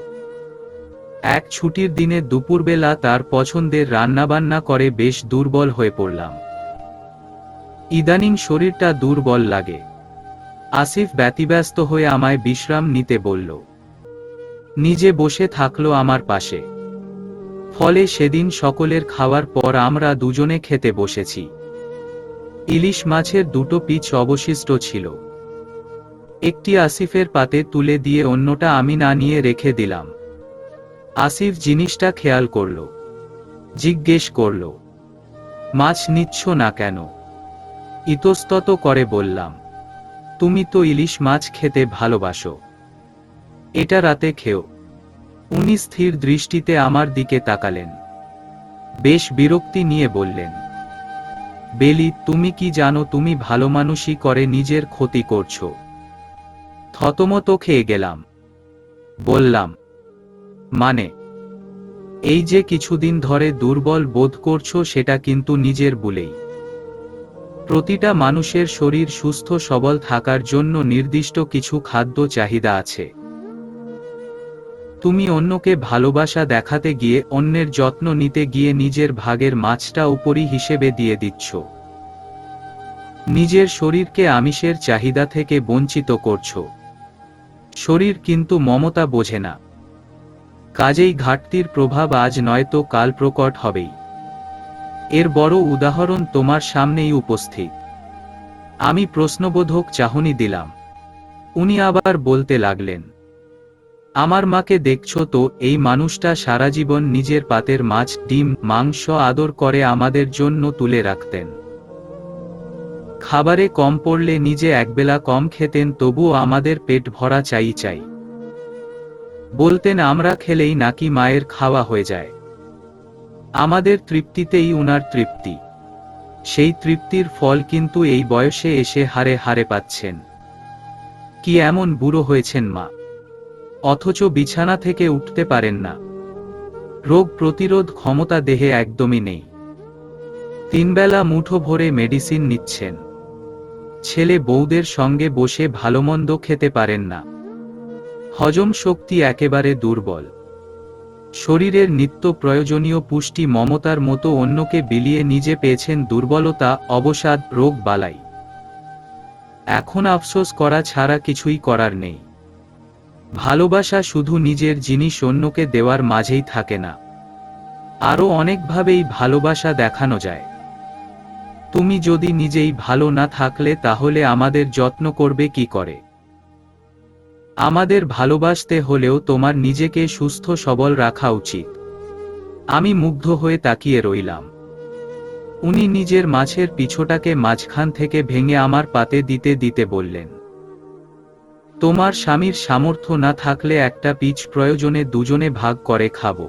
এক ছুটির দিনে দুপুরবেলা তার পছন্দের রান্নাবান্না করে বেশ দুর্বল হয়ে পড়লাম। ইদানিং শরীরটা দুর্বল লাগে। আসিফ ব্যতিব্যস্ত হয়ে আমায় বিশ্রাম নিতে বলল। নিজে বসে থাকলো আমার পাশে। ফলে সেদিন সকলের খাওয়ার পর আমরা দুজনে খেতে বসেছি। ইলিশ মাছের দুটো পিচ অবশিষ্ট ছিল। একটি আসিফের পাতে তুলে দিয়ে অন্যটা আমি না নিয়ে রেখে দিলাম। আসিফ জিনিসটা খেয়াল করল, জিজ্ঞেস করল, মাছ নিচ্ছ না কেন? ইতস্তত করে বললাম, তুমি তো ইলিশ মাছ খেতে ভালোবাসো, এটা রাতে খেও। উনি স্থির দৃষ্টিতে আমার দিকে তাকালেন। বেশ বিরক্তি নিয়ে বললেন, বেলি, তুমি কি জানো তুমি ভালো মানুষই করে নিজের ক্ষতি করছো? থতমত খেয়ে গেলাম। বললাম, মানে? এই যে কিছুদিন ধরে দুর্বল বোধ করছো, সেটা কিন্তু নিজের ভুলেই। প্রতিটা মানুষের শরীর সুস্থ সবল থাকার জন্য নির্দিষ্ট কিছু খাদ্য চাহিদা আছে। তুমি অন্যকে ভালোবাসা দেখাতে গিয়ে, অন্যের যত্ন নিতে গিয়ে নিজের ভাগের মাছটা উপরি হিসেবে দিয়ে দিচ্ছ। নিজের শরীরকে আমিষের চাহিদা থেকে বঞ্চিত করছো। শরীর কিন্তু মমতা বোঝে না। কাজেই ঘাটতির প্রভাব আজ নয়তো কাল প্রকট হবেই। এর বড় উদাহরণ তোমার সামনেই উপস্থিত। আমি প্রশ্নবোধক চাহনি দিলাম। উনি আবার বলতে লাগলেন, আমার মাকে দেখছো তো, এই মানুষটা সারা জীবন নিজের পাতের মাছ, ডিম, মাংস আদর করে আমাদের জন্য তুলে রাখতেন। খাবারে কম পড়লে নিজে একবেলা কম খেতেন, তবুও আমাদের পেট ভরা চাই চাই বলতেন। আমরা খেলেই নাকি মায়ের খাওয়া হয়ে যায়। আমাদের তৃপ্তিতেই উনার তৃপ্তি। সেই তৃপ্তির ফল কিন্তু এই বয়সে এসে হারে হারে পাচ্ছেন। কি এমন বুড়ো হয়েছেন মা, অথচ বিছানা থেকে উঠতে পারেন না। রোগ প্রতিরোধ ক্ষমতা দেহে একদমই নেই। 3 বেলা মুঠো ভরে মেডিসিন নিচ্ছেন। ছেলে বউদের সঙ্গে বসে ভালোমন্দ খেতে পারেন না। হজম শক্তি একেবারে দুর্বল। শরীরের নিত্য প্রয়োজনীয় পুষ্টি মমতার মতো অন্যকে বিলিয়ে নিজে পেয়েছেন দুর্বলতা, অবসাদ, রোগ বালাই। এখন আফসোস করা ছাড়া কিছুই করার নেই। ভালোবাসা শুধু নিজের জিনিস অন্যকে দেওয়ার মাঝেই থাকে না, আরও অনেকভাবেই ভালোবাসা দেখানো যায়। তুমি যদি নিজেই ভালো না থাকলে তাহলে আমাদের যত্ন করবে কি করে? আমাদের ভালোবাসতে হলেও তোমার নিজেকে সুস্থ সবল রাখা উচিত। আমি মুগ্ধ হয়ে তাকিয়ে রইলাম। উনি নিজের মাছের পিছোটাকে মাঝখান থেকে ভেঙে আমার পাতে দিতে দিতে বললেন, তোমার স্বামীর সামর্থ্য না থাকলে একটা পিচ প্রয়োজনে দুজনে ভাগ করে খাবো।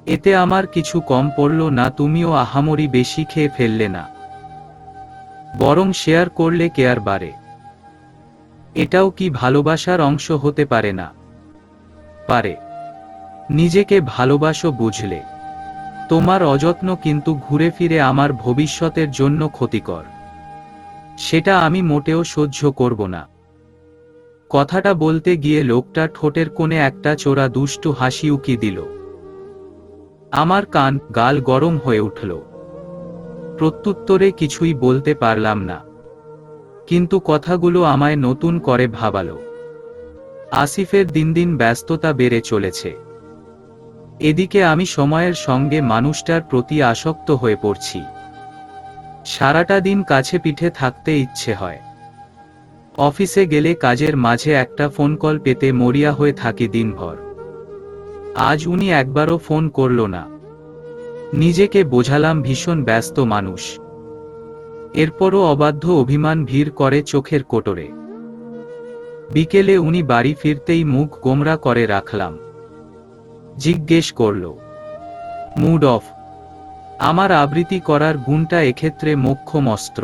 এতে আমার কিছু কম পড়ল না, তুমিও আহামরি বেশি খেয়ে ফেললে না, বরং শেয়ার করলে কেয়ার বাড়ে। এটাও কি ভালোবাসার অংশ হতে পারে না? পারে। নিজেকে ভালোবাসো, বুঝলে? তোমার অযত্ন কিন্তু ঘুরে ফিরে আমার ভবিষ্যতের জন্য ক্ষতিকর। সেটা আমি মোটেও সহ্য করব না। কথাটা বলতে গিয়ে লোকটা ঠোঁটের কোণে একটা চোরা দুষ্টু হাসি উকি দিল। আমার কান গাল গরম হয়ে উঠল। প্রত্যুত্তরে কিছুই বলতে পারলাম না, কিন্তু কথাগুলো আমায় নতুন করে ভাবালো। আসিফের দিন দিন ব্যস্ততা বেড়ে চলেছে। এদিকে আমি সময়ের সঙ্গে মানুষটার প্রতি আসক্ত হয়ে পড়ছি। সারাটা দিন কাছে পিঠে থাকতে ইচ্ছে হয়। অফিসে গেলে কাজের মাঝে একটা ফোন কল পেতে মরিয়া হয়ে থাকি দিনভর। আজ উনি একবারও ফোন করল না। নিজেকে বোঝালাম ভীষণ ব্যস্ত মানুষ। এরপরও অবাধ্য অভিমান ভিড় করে চোখের কোটরে। বিকেলে উনি বাড়ি ফিরতেই মুখ গোমরা করে রাখলাম। জিজ্ঞেস করল, মুড অফ? আমার আবৃত্তি করার গুণটা এক্ষেত্রে মোক্ষম অস্ত্র।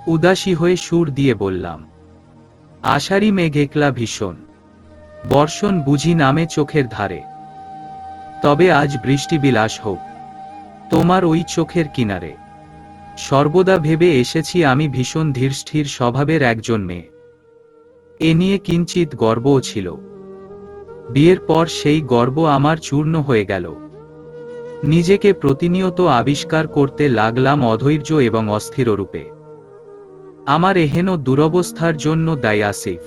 উদাসী হয়ে সুর দিয়ে বললাম, আষাঢ়ি মেঘ একলা ভীষণ, বর্ষণ বুঝি নামে চোখের ধারে। তবে আজ বৃষ্টি বিলাস হোক তোমার ওই চোখের কিনারে। সর্বদা ভেবে এসেছি আমি ভীষণ ধীরস্থির স্বভাবের একজন মেয়ে। এ নিয়ে কিঞ্চিত গর্বও ছিল। বিয়ের পর সেই গর্ব আমার চূর্ণ হয়ে গেল। নিজেকে প্রতিনিয়ত আবিষ্কার করতে লাগলাম অধৈর্য এবং অস্থির রূপে। আমার এহেন দুরবস্থার জন্য দায়ী আসিফ।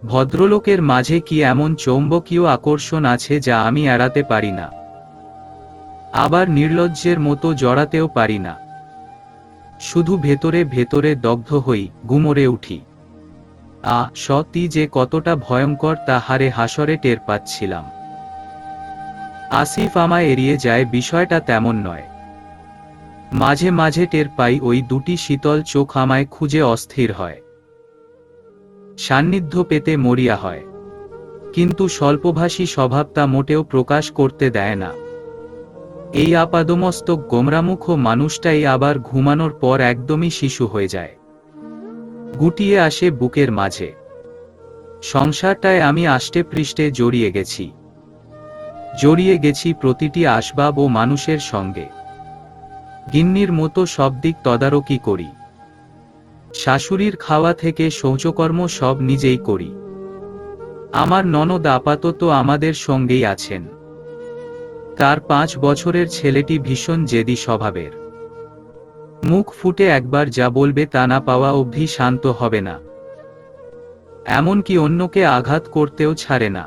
ভদ্রলোকের মাঝে কি এমন চৌম্বকীয় আকর্ষণ আছে যা আমি এড়াতে পারি না, আবার নির্লজ্জের মতো জড়াতেও পারি না। শুধু ভেতরে ভেতরে দগ্ধ হই, গুমরে উঠি। সত্যি যে কতটা ভয়ঙ্কর তা হারে হাসরে টের পাচ্ছিলাম। আসিফ আমায় এড়িয়ে যায় বিষয়টা তেমন নয়। মাঝে মাঝে টের পাই ওই দুটি শীতল চোখ আমায় খুঁজে অস্থির হয়, সান্নিধ্য পেতে মরিয়া হয়। কিন্তু স্বল্পভাষী স্বভাবটা মোটেও প্রকাশ করতে দেয় না। এই আপাদমস্তক গোমরামুখ মানুষটাই আবার ঘুমানোর পর একদমই শিশু হয়ে যায়, গুটিয়ে আসে বুকের মাঝে। সংসারটায় আমি আষ্টে পৃষ্ঠে জড়িয়ে গেছি প্রতিটি আসবাব ও মানুষের সঙ্গে। গিন্নির মতো সব দিক তদারকি করি। শাশুড়ির খাওয়া থেকে শৌচকর্ম সব নিজেই করি। আমার ননদ আপাতত আমাদের সঙ্গেই আছেন। তার 5 বছরের ছেলেটি ভীষণ জেদি স্বভাবের। মুখ ফুটে একবার যা বলবে তা না পাওয়া অবধি শান্ত হবে না। এমনকি অন্যকে আঘাত করতেও ছাড়ে না।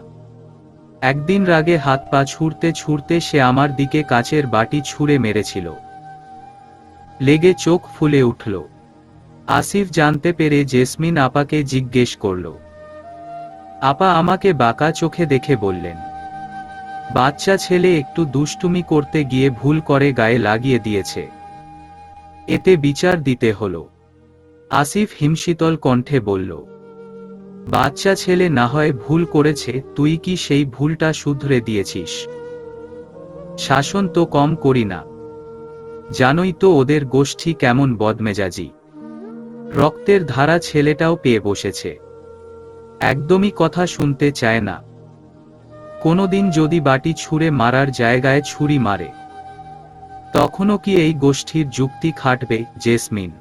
একদিন রাগে হাত পা ছুঁড়তে ছুঁড়তে সে আমার দিকে কাচের বাটি ছুঁড়ে মেরেছিল। লেগে চোখ ফুলে উঠল। আসিফ জানতে পেরে জেসমিন আপাকে জিজ্ঞেস করল। আপা আমাকে বাঁকা চোখে দেখে বললেন, বাচ্চা ছেলে একটু দুষ্টুমি করতে গিয়ে ভুল করে গায়ে লাগিয়ে দিয়েছে, এতে বিচার দিতে হলো। আসিফ হিমশীতল কণ্ঠে বলল, বাচ্চা ছেলে না হয় ভুল করেছে, তুই কি সেই ভুলটা শুধরে দিয়েছিস? শাসন তো কম করি না। জানোই তো ওদের গোষ্ঠী কেমন বদমেজাজি। রক্তের ধারা ছেলেটাও পেয়ে বসেছে, একদমই কথা শুনতে চায় না। কোনোদিন যদি বাটি ছুঁড়ে মারার জায়গায় ছুরি মারে, তখনও কি এই গোষ্ঠীর যুক্তি খাটবে? জেসমিন।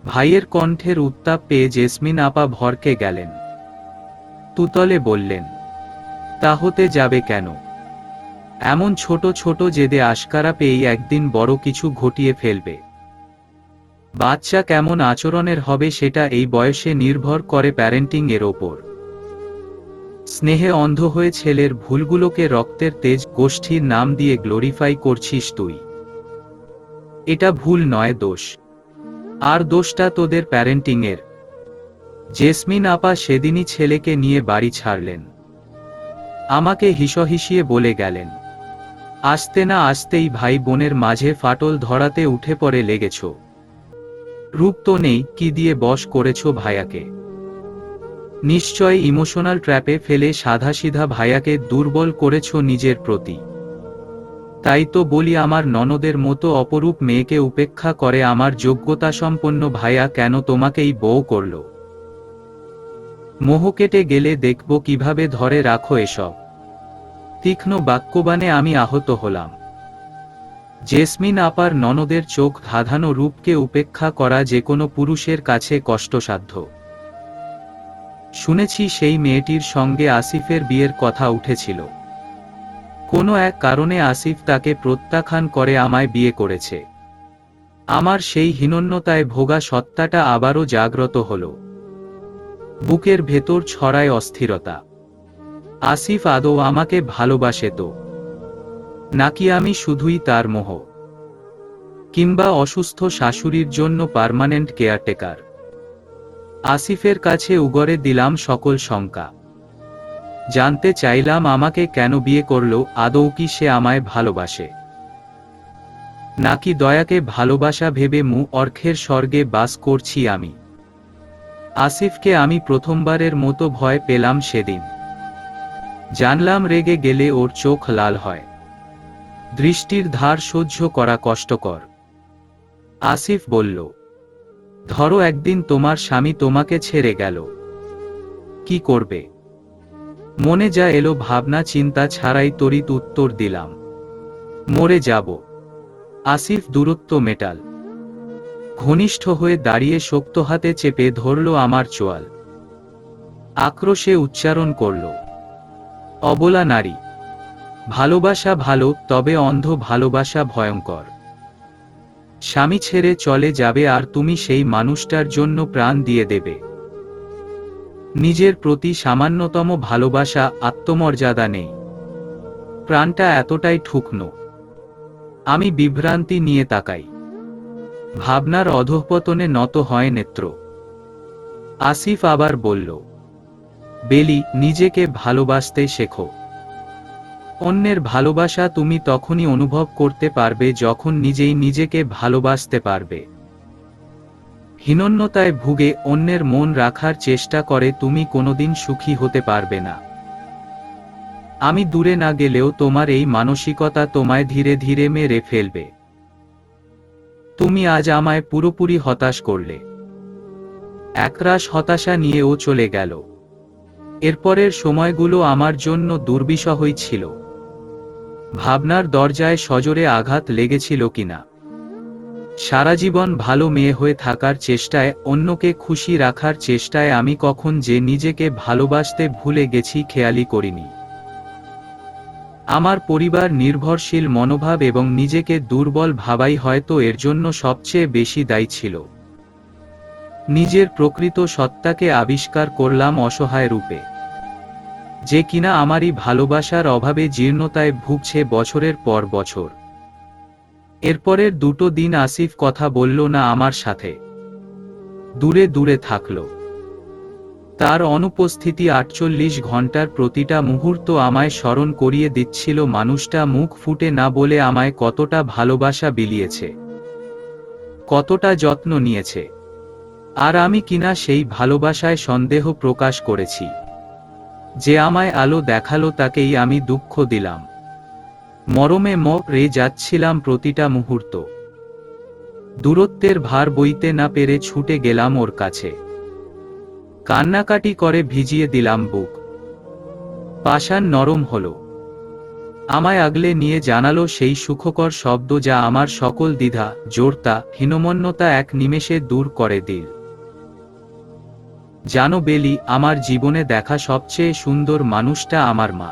ভাইয়ের কণ্ঠের উত্তাপ পেয়ে জেসমিন আপা ভরকে গেলেন। তুতলে বললেন, তা হতে যাবে কেন? এমন ছোট ছোট জেদে আশকারা পেয়েই একদিন বড় কিছু ঘটিয়ে ফেলবে। বাচ্চা কেমন আচরণের হবে সেটা এই বয়সে নির্ভর করে প্যারেন্টিং এর ওপর। স্নেহে অন্ধ হয়ে ছেলের ভুলগুলোকে রক্তের তেজ গোষ্ঠীর নাম দিয়ে গ্লোরিফাই করছিস তুই। এটা ভুল নয়, দোষ। আর দোষটা তোদের প্যারেন্টিং এর। জেসমিন আপা সেদিনই ছেলেকে নিয়ে বাড়ি ছাড়লেন। আমাকে হিসহিসিয়ে বলে গেলেন, আসতে না আসতেই ভাই বোনের মাঝে ফাটল ধরাতে উঠে পড়ে লেগেছ। রূপ তো নেই, কি দিয়ে বশ করেছ ভাইয়াকে? নিশ্চয় ইমোশনাল ট্র্যাপে ফেলে সাধাসিধা ভাইয়াকে দুর্বল করেছ নিজের প্রতি। তাই তো বলি, আমার ননদের মতো অপরূপ মেয়েকে উপেক্ষা করে আমার যোগ্যতাসম্পন্ন ভাইয়া কেন তোমাকেই বউ করল? মোহ কেটে গেলে দেখব কিভাবে ধরে রাখো এসব। তীক্ষ্ণ বাক্যবাণে আমি আহত হলাম। জেসমিন আপার ননদের চোখ ধাঁধানো রূপকে উপেক্ষা করা যে কোনো পুরুষের কাছে কষ্টসাধ্য। শুনেছি সেই মেয়েটির সঙ্গে আসিফের বিয়ের কথা উঠেছিল। কোনো এক কারণে আসিফ তাকে প্রত্যাখ্যান করে আমায় বিয়ে করেছে। আমার সেই হীনন্যতায় ভোগা সত্তাটা আবারও জাগ্রত হল। বুকের ভেতর ছড়ায় অস্থিরতা। আসিফ আদৌ আমাকে ভালোবাসে তো, নাকি আমি শুধুই তার মোহ, কিংবা অসুস্থ শাশুড়ির জন্য পার্মানেন্ট কেয়ারটেকার? আসিফের কাছে উগরে দিলাম সকল শঙ্কা। জানতে চাইলাম আমাকে কেন বিয়ে করলো, আদৌ কি সে আমায় ভালোবাসে, নাকি দয়াকে ভালোবাসা ভেবে অর্থের স্বর্গে বাস করছি আমি? আসিফকে আমি প্রথমবারের মতো ভয় পেলাম সেদিন। জানলাম রেগে গেলে ওর চোখ লাল হয়, দৃষ্টির ধার সহ্য করা কষ্টকর। আসিফ বলল, ধরো একদিন তোমার স্বামী তোমাকে ছেড়ে গেল, কি করবে? মনে যা এলো ভাবনা চিন্তা ছাড়াই তড়িৎ উত্তর দিলাম, মরে যাব। আসিফ দূরত্ব মেটাল, ঘনিষ্ঠ হয়ে দাঁড়িয়ে শক্ত হাতে চেপে ধরল আমার চোয়াল। আক্রোশে উচ্চারণ করল, অবলা নারী। ভালোবাসা ভালো, তবে অন্ধ ভালোবাসা ভয়ঙ্কর। স্বামী ছেড়ে চলে যাবে আর তুমি সেই মানুষটার জন্য প্রাণ দিয়ে দেবে। নিজের প্রতি সামান্যতম ভালোবাসা, আত্মমর্যাদা নেই। প্রাণটা এতটাই ঠুকনো। আমি বিভ্রান্তি নিয়ে তাকাই। ভাবনার অধঃপতনে নত হয় নেত্র। আসিফ আবার বলল, বেলি, নিজেকে ভালোবাসতে শেখো। অন্যের ভালোবাসা তুমি তখনই অনুভব করতে পারবে যখন নিজেই নিজেকে ভালোবাসতে পারবে। হীনন্যতায় ভুগে অন্যের মন রাখার চেষ্টা করে তুমি কোনোদিন সুখী হতে পারবে না। আমি দূরে না গেলেও তোমার এই মানসিকতা তোমায় ধীরে ধীরে মেরে ফেলবে। তুমি আজ আমায় পুরোপুরি হতাশ করলে। একরাশ হতাশা নিয়ে ও চলে গেল। এরপরের সময়গুলো আমার জন্য দুর্বিষহই ছিল। ভাবনার দরজায় সজোরে আঘাত লেগেছিল কিনা। সারা জীবন ভালো মেয়ে হয়ে থাকার চেষ্টায়, অন্যকে খুশি রাখার চেষ্টায় আমি কখন যে নিজেকে ভালোবাসতে ভুলে গেছি খেয়ালই করিনি। আমার পরিবার নির্ভরশীল মনোভাব এবং নিজেকে দুর্বল ভাবাই হয়তো এর জন্য সবচেয়ে বেশি দায়ী ছিল। নিজের প্রকৃত সত্তাকে আবিষ্কার করলাম অসহায় রূপে, যে কিনা আমারই ভালোবাসার অভাবে জীর্ণতায় ভুগছে বছরের পর বছর। এরপরের দুটো দিন আসিফ কথা বলল না আমার সাথে, দূরে দূরে থাকল। তার অনুপস্থিতি 48 ঘন্টার প্রতিটা মুহূর্ত আমায় স্মরণ করিয়ে দিচ্ছিল মানুষটা মুখ ফুটে না বলে আমায় কতটা ভালোবাসা বিলিয়েছে, কতটা যত্ন নিয়েছে। আর আমি কিনা সেই ভালোবাসায় সন্দেহ প্রকাশ করেছি। যে আমায় আলো দেখালো তাকেই আমি দুঃখ দিলাম। মরমে মরে যাচ্ছিলাম প্রতিটা মুহূর্ত। দূরত্বের ভার বইতে না পেরে ছুটে গেলাম ওর কাছে। কান্নাকাটি করে ভিজিয়ে দিলাম বুক। পাষাণ নরম হলো। আমায় আগলে নিয়ে জানালো সেই সুখকর শব্দ যা আমার সকল দ্বিধা, জড়তা, হীনমন্যতা এক নিমেষে দূর করে দিল। জানো বেলি, আমার জীবনে দেখা সবচেয়ে সুন্দর মানুষটা আমার মা।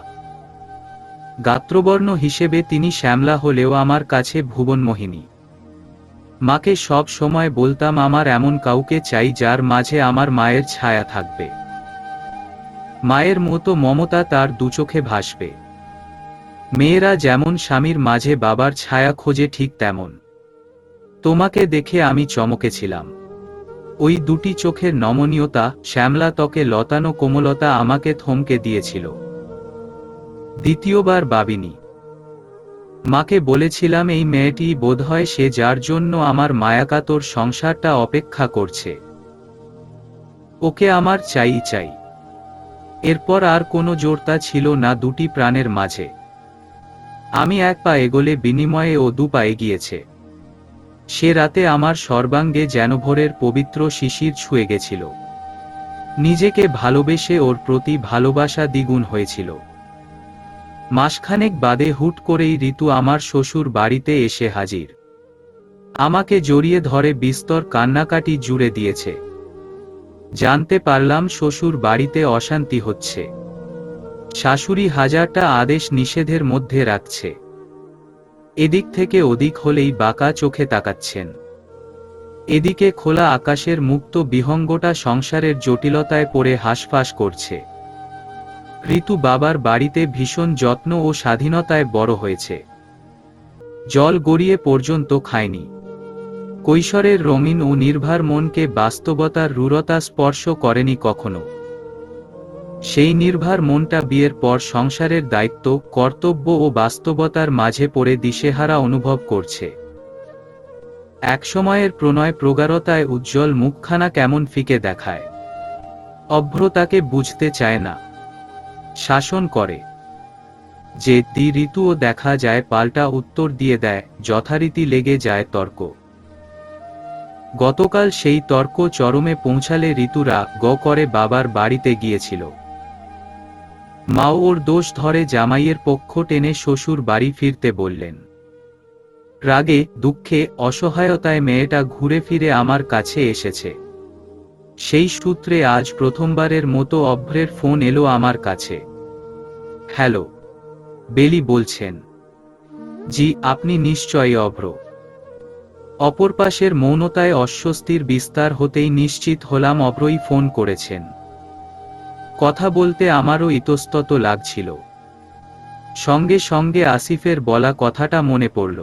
গাত্রবর্ণ হিসেবে তিনি শ্যামলা হলেও আমার কাছে ভুবনমোহিনী। মাকে সব সময় বলতাম আমার এমন কাউকে চাই যার মাঝে আমার মায়ের ছায়া থাকবে। মায়ের মতো মমতা তার দুচোখে ভাসবে। মেয়েরা যেমন স্বামীর মাঝে বাবার ছায়া খোঁজে ঠিক তেমন। তোমাকে দেখে আমি চমকেছিলাম। ওই দুটি চোখের নমনীয়তা, শ্যামলা ত্বকে লতানো কোমলতা আমাকে থমকে দিয়েছিল। দ্বিতীয়বার ভাবিনি। মাকে বলেছিলাম এই মেয়েটি বোধহয় সে যার জন্য আমার মায়াকাতর সংসারটা অপেক্ষা করছে। ওকে আমার চাই চাই। এরপর আর কোনো জোরতা ছিল না দুটি প্রাণের মাঝে। আমি এক পা এগোলে বিনিময়ে ও দু পা এগিয়েছে। সে রাতে আমার সর্বাঙ্গে যেন ভোরের পবিত্র শিশির ছুঁয়ে গেছিল। নিজেকে ভালোবেসে ওর প্রতি ভালোবাসা দ্বিগুণ হয়েছিল। মাসখানেক বাদে হুট করেই ঋতু আমার শ্বশুর বাড়িতে এসে হাজির। আমাকে জড়িয়ে ধরে বিস্তর কান্নাকাটি জুড়ে দিয়েছে। জানতে পারলাম শ্বশুর বাড়িতে অশান্তি হচ্ছে। শাশুড়ি হাজারটা আদেশ নিষেধের মধ্যে রাখছে। এদিক থেকে ওদিক হলেই বাঁকা চোখে তাকাচ্ছেন। এদিকে খোলা আকাশের মুক্ত বিহঙ্গটা সংসারের জটিলতায় পড়ে হাঁসফাঁস করছে। ঋতু বাবার বাড়িতে ভীষণ যত্ন ও স্বাধীনতায় বড় হয়েছে। জল গড়িয়ে পর্যন্ত খায়নি। কৈশোরের রঙিন ও নির্ভার মনকে বাস্তবতার রূঢ়তা স্পর্শ করেনি কখনো। সেই নির্ভার মনটা বিয়ের পর সংসারের দায়িত্ব, কর্তব্য ও বাস্তবতার মাঝে পড়ে দিশেহারা অনুভব করছে। একসময়ের প্রণয় প্রগাঢ়তায় উজ্জ্বল মুখখানা কেমন ফিকে দেখায়। অভ্র তাকে বুঝতে চায় না, শাসন করে। যে ঋতুও দেখা যায় পাল্টা উত্তর দিয়ে দেয়, যথারীতি লেগে যায় তর্ক। গতকাল সেই তর্ক চরমে পৌঁছালে ঋতুরা করে বাবার বাড়িতে গিয়েছিল। মাও ওর দোষ ধরে জামাইয়ের পক্ষ টেনে শ্বশুর বাড়ি ফিরতে বললেন। রাগে, দুঃখে, অসহায়তায় মেয়েটা ঘুরে ফিরে আমার কাছে এসেছে। সেই সূত্রে আজ প্রথমবারের মতো অভ্রের ফোন এলো আমার কাছে। হ্যালো, বেলি বলছেন। জি, আপনি নিশ্চয়ই অভ্র। অপর পাশের মৌনতায় অস্বস্তির বিস্তার হতেই নিশ্চিত হলাম অভ্রই ফোন করেছেন। কথা বলতে আমারও ইতস্তত লাগছিল। সঙ্গে সঙ্গে আসিফের বলা কথাটা মনে পড়ল।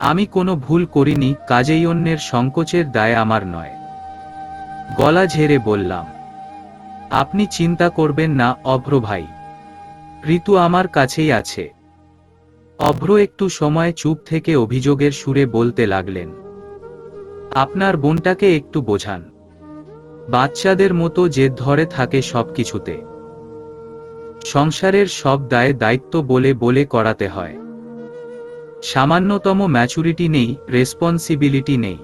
আমি কোনো ভুল করিনি, কাজেই অন্যের সংকোচের দায় আমার নয়। গলা ঝেড়ে বললাম, আপনি চিন্তা করবেন না অভ্র ভাই, ঋতু আমার কাছেই আছে। অভ্র একটু সময় চুপ থেকে অভিযোগের সুরে বলতে লাগলেন, আপনার বোনটাকে একটু বোঝান। বাচ্চাদের মতো জেদ ধরে থাকে সবকিছুতে। সংসারের সব দায় দায়িত্ব বলে বলে করাতে হয়। সামান্যতম ম্যাচুরিটি নেই, রেসপন্সিবিলিটি নেই।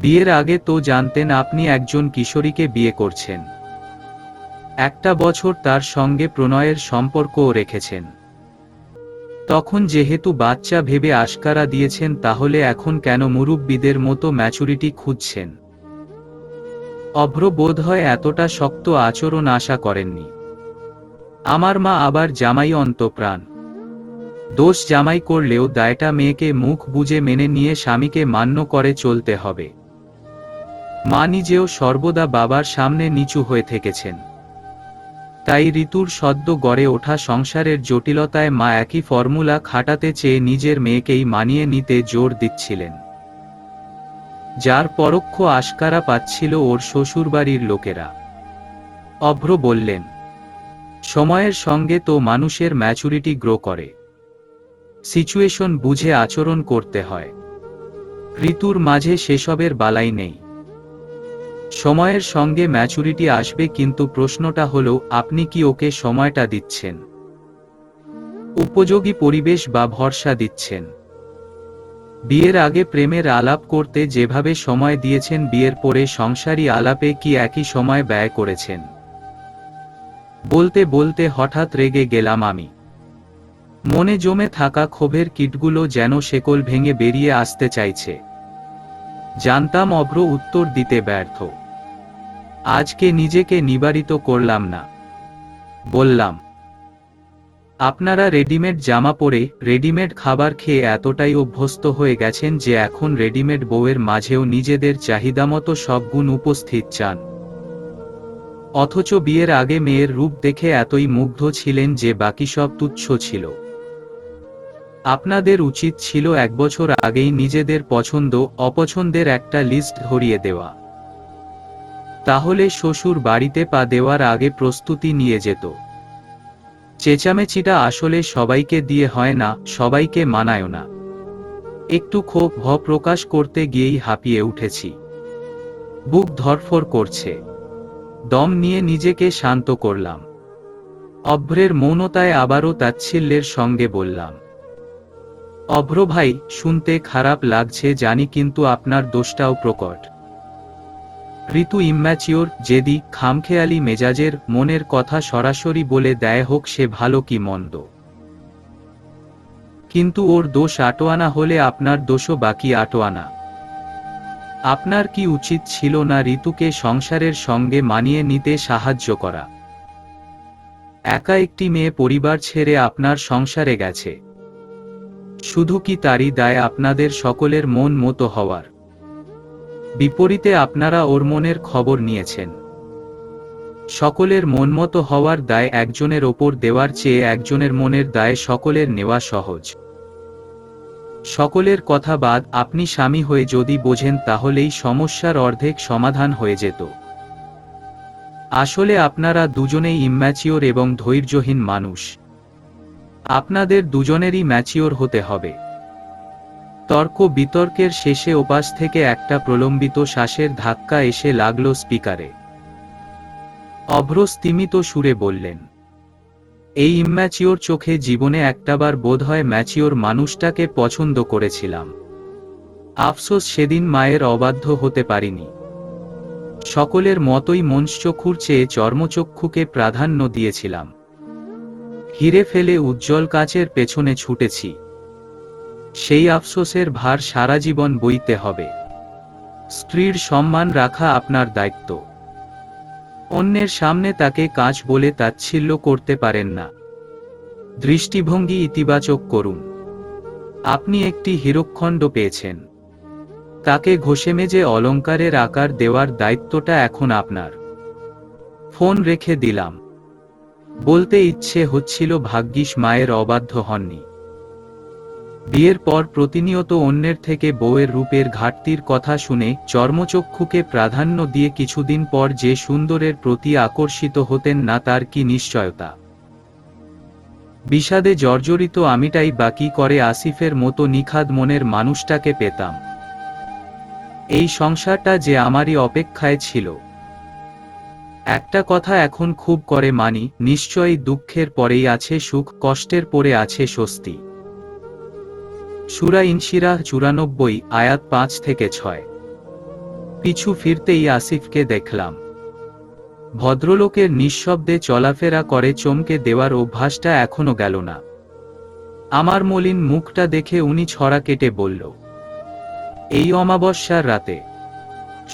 বিয়ের আগে তো জানতেন আপনি একজন কিশোরীকে বিয়ে করছেন। একটা বছর তার সঙ্গে প্রণয়ের সম্পর্কও রেখেছেন। তখন যেহেতু বাচ্চা ভেবে আশকারা দিয়েছেন, তাহলে এখন কেন মুরুব্বিদের মতো ম্যাচুরিটি খুঁজছেন? অভ্র বোধহয় এতটা শক্ত আচরণ আশা করেননি। আমার মা আবার জামাই অন্তঃপ্রাণ। দোষ জামাই করলেও দায়টা মেয়েকে মুখ বুজে মেনে নিয়ে স্বামীকে মান্য করে চলতে হবে। মা নিজেও সর্বদা বাবার সামনে নিচু হয়ে থেকেছেন। তাই ঋতুর সদ্য গড়ে ওঠা সংসারের জটিলতায় মা একই ফর্মুলা খাটাতে চেয়ে নিজের মেয়েকেই মানিয়ে নিতে জোর দিচ্ছিলেন, যার পরোক্ষ আশকারা পাচ্ছিল ওর শ্বশুরবাড়ির লোকেরা। অভ্র বললেন, সময়ের সঙ্গে তো মানুষের ম্যাচুরিটি গ্রো করে, সিচুয়েশন বুঝে আচরণ করতে হয়। ঋতুর মাঝে সেসবের বালাই নেই। সময়ের সঙ্গে ম্যাচুরিটি আসবে, কিন্তু প্রশ্নটা হলো আপনি কি ওকে সময়টা দিচ্ছেন, উপযোগী পরিবেশ বা ভরসা দিচ্ছেন? বিয়ের আগে প্রেমের আলাপ করতে যেভাবে সময় দিয়েছেন, বিয়ের পরে সংসারী আলাপে কি একই সময় ব্যয় করেছেন? বলতে বলতে হঠাৎ রেগে গেলাম আমি। মনে জমে থাকা ক্ষোভের কীটগুলো যেন শেকল ভেঙে বেরিয়ে আসতে চাইছে। জানতাম অভ্র উত্তর দিতে ব্যর্থ। আজকে নিজেকে নিবারিত করলাম না। বললাম, আপনারা রেডিমেড জামা পরে, রেডিমেড খাবার খেয়ে এতটাই অভ্যস্ত হয়ে গেছেন যে এখন রেডিমেড বউয়ের মাঝেও নিজেদের চাহিদামতো সব গুণ উপস্থিত চান। অথচ বিয়ের আগে মেয়ের রূপ দেখে এতই মুগ্ধ ছিলেন যে বাকি সব তুচ্ছ ছিল। আপনাদের উচিত ছিল 1 বছর আগেই নিজেদের পছন্দ অপছন্দের একটা লিস্ট ধরিয়ে দেওয়া। তাহলে শ্বশুর বাড়িতে পা দেওয়ার আগে প্রস্তুতি নিয়ে যেত। চেঁচামেচিটা আসলে সবাইকে দিয়ে হয় না, সবাইকে মানায় না। একটু ক্ষোভ প্রকাশ করতে গিয়েই হাঁপিয়ে উঠেছি। বুক ধড়ফড় করছে। দম নিয়ে নিজেকে শান্ত করলাম। অভ্রের মৌনতায় আবারও তাচ্ছিল্যের সঙ্গে বললাম, অভ্র ভাই, শুনতে খারাপ লাগছে জানি, কিন্তু আপনার দোষটাও প্রকট। ঋতু ইম্যাচিওর, জেদি, খামখেয়ালি মেজাজের, মনের কথা সরাসরি বলে দেয়, হোক সে ভালো কি মন্দ। কিন্তু ওর দোষ 8 আনা হলে আপনার দোষও বাকি 8 আনা। আপনার কি উচিত ছিল না ঋতুকে সংসারের সঙ্গে মানিয়ে নিতে সাহায্য করা? একা একটি মেয়ে পরিবার ছেড়ে আপনার সংসারে গেছে, শুধু কি তারই দায় আপনাদের সকলের মন মতো হওয়ার? বিপরীতে আপনারা ওর মনের খবর নিয়েছেন। সকলের মন মতো হওয়ার দায় একজনের ওপর দেওয়ার চেয়ে একজনের মনের দায় সকলের নেওয়া সহজ। সকলের কথা বাদ আপনি স্বামী হয়ে যদি বোঝেন তাহলেই সমস্যার অর্ধেক সমাধান হয়ে যেত। আসলে আপনারা দুজনেই ইম্যাচিওর এবং ধৈর্যহীন মানুষ। আপনাদের দুজনেরই ম্যাচিওর হতে হবে। তর্ক বিতর্কের শেষে ওপাশ থেকে একটা প্রলম্বিত শ্বাসের ধাক্কা এসে লাগল স্পিকারে। অভ্র স্তিমিত সুরে বললেন, এই ইম্যাচিওর চোখে জীবনে একটাবার বোধহয় ম্যাচিওর মানুষটাকে পছন্দ করেছিলাম। আফসোস সেদিন মায়ের অবাধ্য হতে পারিনি। সকলের মতোই মনশ্চক্ষুর চেয়ে চর্মচক্ষুকে প্রাধান্য দিয়েছিলাম। হিরে ফেলে উজ্জ্বল কাচের পেছনে ছুটেছি। সেই আফসোসের ভার সারা জীবন বইতে হবে। স্ত্রীর সম্মান রাখা আপনার দায়িত্ব। অন্যের সামনে তাকে কাঁচ বলে তাচ্ছিল্য করতে পারেন না। দৃষ্টিভঙ্গি ইতিবাচক করুন। আপনি একটি হীরকখণ্ড পেয়েছেন, তাকে ঘষেমেজে অলংকারের আকার দেওয়ার দায়িত্বটা এখন আপনার। ফোন রেখে দিলাম। বলতে ইচ্ছে হচ্ছিল ভাগ্যিস মায়ের অবাধ্য হননি। বিয়ের পর প্রতিনিয়ত অন্যের থেকে বউয়ের রূপের ঘাটতির কথা শুনে চর্মচক্ষুকে প্রাধান্য দিয়ে কিছুদিন পর যে সুন্দরের প্রতি আকর্ষিত হতেন না তার কি নিশ্চয়তা? বিষাদে জর্জরিত আমিটাই বাকি করে আসিফের মতো নিখাদ মনের মানুষটাকে পেতাম। এই সংসারটা যে আমারই অপেক্ষায় ছিল। একটা কথা এখন খুব করে মানি, নিশ্চয়ই দুঃখের পরেই আছে সুখ, কষ্টের পরে আছে স্বস্তি। সূরা ইনশিরাহ 94 আয়াত 5 থেকে 6। পিছু ফিরতেই আসিফকে দেখলাম। ভদ্রলোকের নিঃশব্দে চলাফেরা করে চমকে দেওয়ার অভ্যাসটা এখনো গেল না। আমার মলিন মুখটা দেখে উনি ছড়া কেটে বলল, এই অমাবস্যার রাতে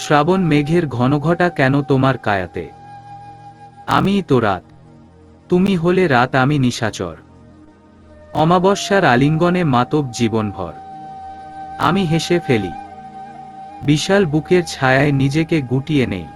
শ্রাবণ মেঘের ঘনঘটা কেন তোমার কায়াতে? আমিই তো রাত, তুমি হলে রাত, আমি নিশাচর। অমাবস্যার আলিঙ্গনে মাতব জীবনভর। আমি হেসে ফেলি, বিশাল বুকের ছায়ায় নিজেকে গুটিয়ে নেই।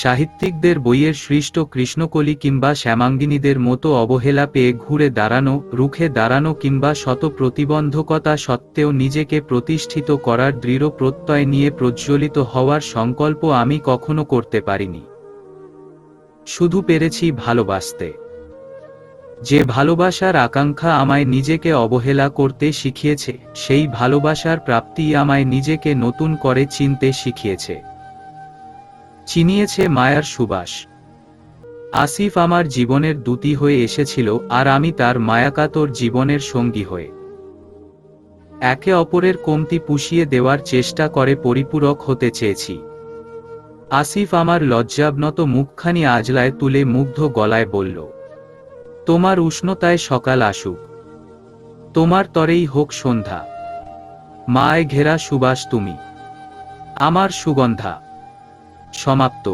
সাহিত্যিকদের বইয়ের সৃষ্ট কৃষ্ণকলি কিংবা শ্যামাঙ্গিনীদের মতো অবহেলা পেয়ে ঘুরে দাঁড়ানো, রুখে দাঁড়ানো কিংবা শত প্রতিবন্ধকতা সত্ত্বেও নিজেকে প্রতিষ্ঠিত করার দৃঢ় প্রত্যয় নিয়ে প্রজ্বলিত হওয়ার সংকল্প আমি কখনো করতে পারিনি। শুধু পেরেছি ভালোবাসতে। যে ভালোবাসার আকাঙ্ক্ষা আমায় নিজেকে অবহেলা করতে শিখিয়েছে, সেই ভালোবাসার প্রাপ্তিই আমায় নিজেকে নতুন করে চিনতে শিখিয়েছে। চিনিয়েছে মায়ার সুবাস। আসিফ আমার জীবনের দূতি হয়ে এসেছিল, আর আমি তার মায়াকাতর জীবনের সঙ্গী হয়ে। একে অপরের কমতি পুষিয়ে দেওয়ার চেষ্টা করে পরিপূরক হতে চেয়েছি। আসিফ আমার লজ্জাবনত মুখখানি আজলায় তুলে মুগ্ধ গলায় বলল, তোমার উষ্ণতায় সকাল আসুক, তোমার তরেই হোক সন্ধ্যা। মায় ঘেরা সুবাস তুমি, আমার সুগন্ধা। সমাপ্ত।